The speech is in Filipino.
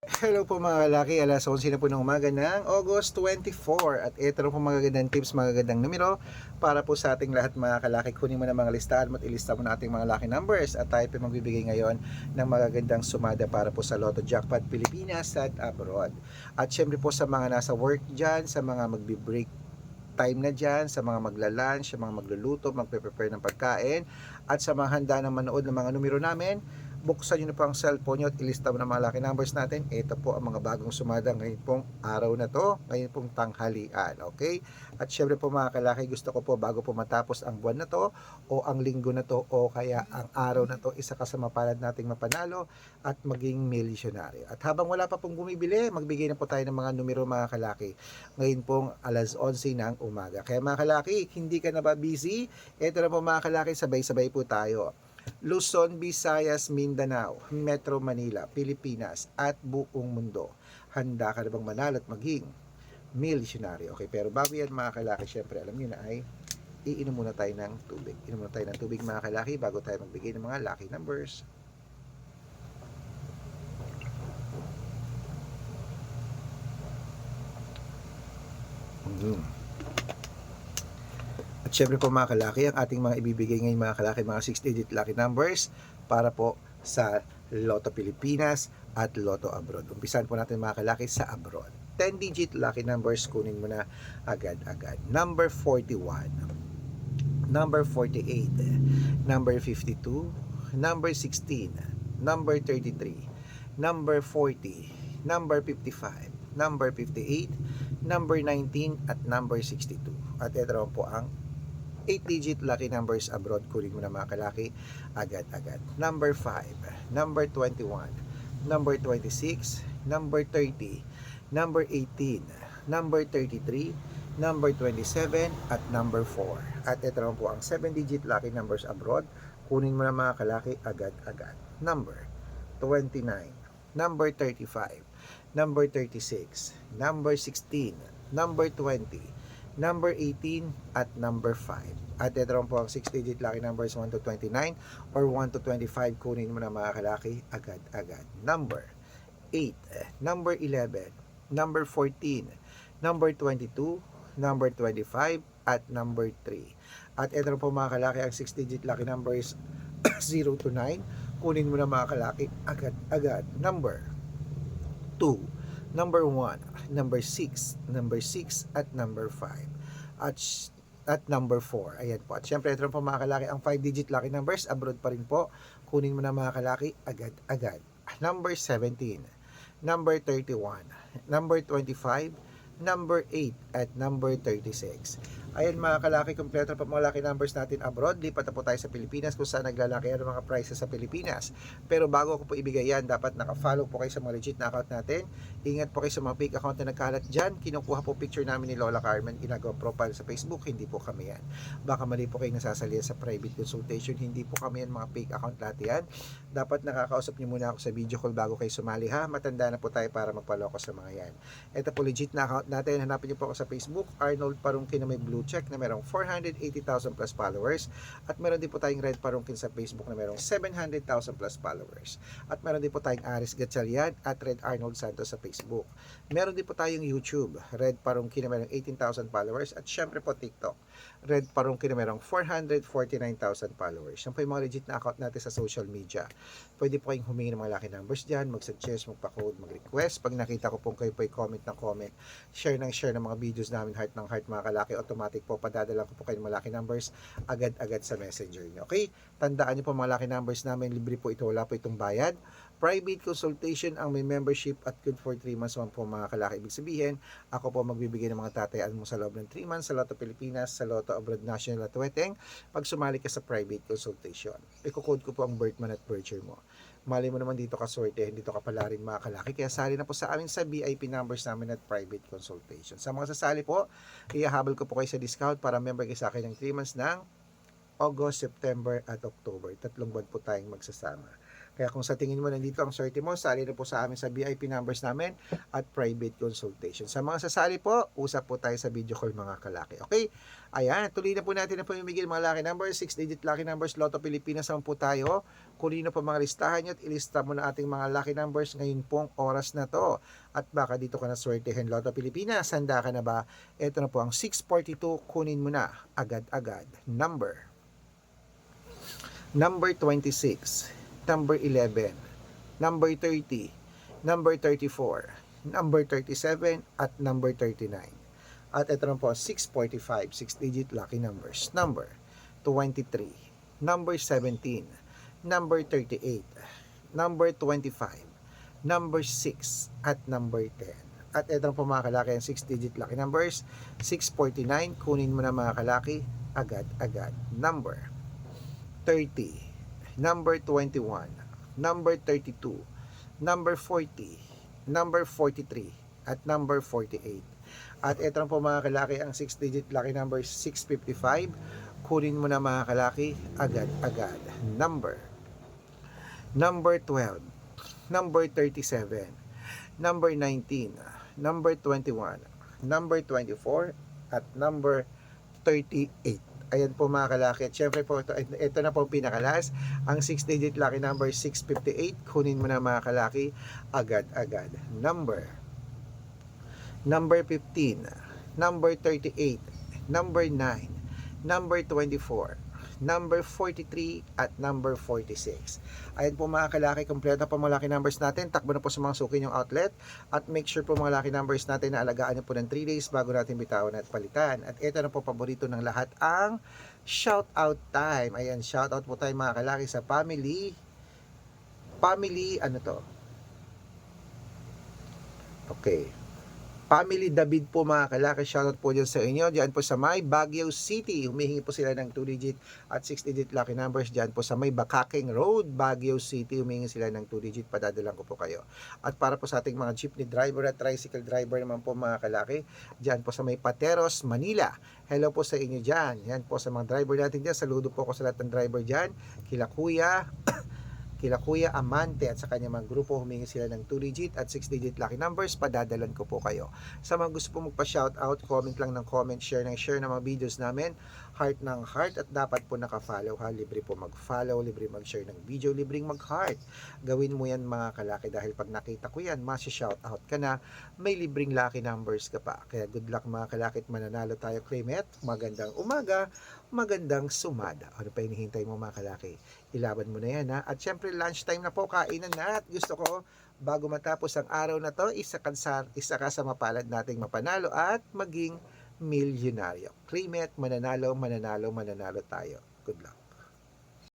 Hello po mga kalaki, alas 11 na po ng umaga ng August 24 at ito na po magagandang tips, magagandang numero para po sa ating lahat mga kalaki. Kunin mo na mga listahan mo at ilista mo na ating mga lucky numbers at tayo po magbibigay ngayon ng magagandang sumada para po sa Lotto Jackpot Pilipinas at abroad. At syempre po sa mga nasa work dyan, sa mga magbi-break time na dyan, sa mga magla-lunch, sa mga magluluto, magpe-prepare ng pagkain, at sa mga handa ng manood ng mga numero namin, buksan nyo na po ang cellphone nyo at ilista mo na mga lucky numbers natin. Ito po ang mga bagong sumada ngayon pong araw na to, ngayon pong tanghalian, okay? At syempre po mga kalaki, gusto ko po bago po matapos ang buwan na to, o ang linggo na to, o kaya ang araw na to, isa ka sa mapalad nating mapanalo at maging milyonaryo. At habang wala pa pong bumibili, magbigay na po tayo ng mga numero mga kalaki. Ngayon pong alas 11 ng umaga. Kaya mga kalaki, hindi ka na ba busy? Ito na po mga kalaki, sabay-sabay po tayo. Luzon, Visayas, Mindanao, Metro Manila, Pilipinas at buong mundo. Handa ka na bang manalo at maging milyonaryo? Okay, pero bago yan mga kalaki, syempre alam niyo na ay iinom muna tayo ng tubig. Inom muna tayo ng tubig mga kalaki bago tayo magbigay ng mga lucky numbers. At syempre po mga kalaki, ang ating mga ibibigay ngayon mga kalaki, mga 6-digit lucky numbers para po sa Lotto Pilipinas at Lotto Abroad. Umpisan po natin mga kalaki sa abroad. 10-digit lucky numbers, kunin mo na agad-agad. Number 41, number 48, number 52, number 16, number 33, number 40, number 55, number 58, number 19 at number 62. At ito naman po ang 8-digit lucky numbers abroad. Kunin mo na mga kalaki agad-agad. Number 5, number 21, number 26, number 30, number 18, number 33, number 27 at number 4. At ito naman po ang 7-digit lucky numbers abroad. Kunin mo na mga kalaki agad-agad. Number 29, number 35, number 36, number 16, number 20, number 18 at number 5. At ito rin po ang 6-digit lucky numbers 1 to 29 or 1 to 25. Kunin mo na mga kalaki agad-agad. Number 8, number 11, number 14, number 22, number 25 at number 3. At ito rin po mga kalaki ang 6-digit lucky numbers 0 to 9. Kunin mo na mga kalaki agad-agad. Number 2, number 1, number 6, number 6 at number 5 at number 4. Ayan po. At syempre ito po mga kalaki ang 5-digit lucky numbers abroad pa rin po. Kunin mo na mga kalaki agad-agad. Number 17, number 31, number 25, number 8 at number 36. Ayan mga kalaki, kompleto pa mga lucky numbers natin abroad. Lipat na po tayo sa Pilipinas kung saan naglalaki ang mga prices sa Pilipinas. Pero bago ko po ibigay yan, dapat naka-follow po kayo sa mga legit na account natin. Ingat po kayo sa mga fake account na nagkalat dyan. Kinukuha po picture namin ni Lola Carmen, ginagawa profile sa Facebook, hindi po kami yan. Baka mali po kayo nasasali sa private consultation, hindi po kami yan, mga fake account lahat yan. Dapat nakakausap niyo muna ako sa video call bago kayo sumali ha. Matanda na po tayo para magpaloko sa mga yan. Ito po legit na account natin. Hanapin niyo po ako sa Facebook, Arnold Parungkin na may blue check na merong 480,000 plus followers. At meron din po tayong Red Parungkin sa Facebook na merong 700,000 plus followers. At meron din po tayong Aris Gatchalian at Red Arnold Santos sa Facebook. Meron din po tayong YouTube, Red Parungkin na merong 18,000 followers. At syempre po TikTok, Red Parungkin na merong 449,000 followers. Yan po yung mga legit na account natin sa social media. Pwede po kayong humingi ng mga lucky numbers dyan, mag-suggest, magpa-code, mag-request. Pag nakita ko pong kayo po ay comment ng comment, share ng mga videos namin, heart ng heart mga kalaki, automatic po padadala ko po kayo ng mga lucky numbers agad-agad sa messenger nyo. Okay? Tandaan nyo po mga lucky numbers namin, libre po ito, wala po itong bayad. Private consultation ang may membership at good for 3 months naman po mga kalaki. Ibig sabihin, ako po magbibigay ng mga tatayaan mo sa loob ng 3 months sa Lotto Pilipinas, sa Lotto Abroad National at Weteng pag sumali ka sa private consultation. Iko-code ko po ang birth month at birth year mo. Mali mo naman dito ka swerte, dito ka pala rin mga kalaki. Kaya sali na po sa amin sa VIP numbers namin at private consultation. Sa mga sasali po, ihahabol ko po kayo sa discount para member kayo sa akin ng 3 months ng August, September at October. 3 buwan po tayong magsasama. Kaya kung sa tingin mo nandito ang swerte mo, sali na po sa amin sa VIP numbers namin at private consultation. Sa mga sasali po, usap po tayo sa video call mga kalaki. Okay? Ayan, tuloy na po natin ang pamimigay ng mga lucky numbers, 6-digit lucky numbers, Lotto Pilipinas naman po tayo. Kunin na po mga listahan nyo at ilista mo na ating mga lucky numbers ngayon pong oras na to. At baka dito ka na swertehin Lotto Pilipinas, handa ka na ba? Ito na po ang 642, kunin mo na agad-agad. Number 26, number 11, number 30, number 34, number 37, at number 39. At ito na po 645, 6-digit lucky numbers. Number 23, number 17, number 38, number 25, number 6, at number 10. At ito na po mga kalaki ang 6-digit lucky numbers. 649, kunin mo na mga kalaki agad-agad. Number 30, number 21, number 32, number 40, number 43, at number 48. At ito na po mga kalaki ang 6-digit lucky number 655. Kunin mo na mga kalaki agad-agad. Number 12, number 37, number 19, number 21, number 24, at number 38. Ayan po mga kalaki. At syempre po, ito na po pinakalas. Ang 6-digit lucky number 658. Kunin mo na mga kalaki agad-agad. Number 15, number 38, number 9, number 24, number 43, at number 46. Ayan po mga kalaki, kompleto po mga lucky numbers natin. Takbo na po sa mga suki yung outlet. At make sure po mga lucky numbers natin na alagaan nyo po ng 3 days bago natin bitawan at palitan. At ito na po paborito ng lahat, ang shout out time. Ayan, shout out po tayo mga kalaki sa family, ano to? Okay. Family David po mga kalaki, shoutout po dyan sa inyo. Diyan po sa may Baguio City, humihingi po sila ng 2-digit at 6-digit lucky numbers. Diyan po sa may Bakaking Road, Baguio City, humihingi sila ng 2-digit, padadalan ko po kayo. At para po sa ating mga jeepney driver at tricycle driver naman po mga kalaki, diyan po sa may Pateros, Manila. Hello po sa inyo diyan. Yan po sa mga driver natin diyan. Saludo po ako sa lahat ng driver diyan. Kila Kuya Amante at sa kanyang mga grupo, humingi sila ng 2-digit at 6-digit lucky numbers, padadalan ko po kayo. Sa mga gusto po magpa-shoutout, comment lang ng comment, share ng mga videos namin, heart ng heart, at dapat po naka-follow ha, libre po mag-follow, libre mag-share ng video, libreng mag-heart. Gawin mo yan mga kalaki dahil pag nakita ko yan, masi-shoutout ka na, may libreng lucky numbers ka pa. Kaya good luck mga kalaki at mananalo tayo, Cremet. Magandang umaga, magandang sumada. Ano pa hinihintay mo mga kalaki? Ilaban mo na yan ha. At syempre lunchtime na po, kainan na. At gusto ko bago matapos ang araw na to, isa ka sa mapalad nating mapanalo at maging milyonaryo. Cremet, mananalo tayo. Good luck.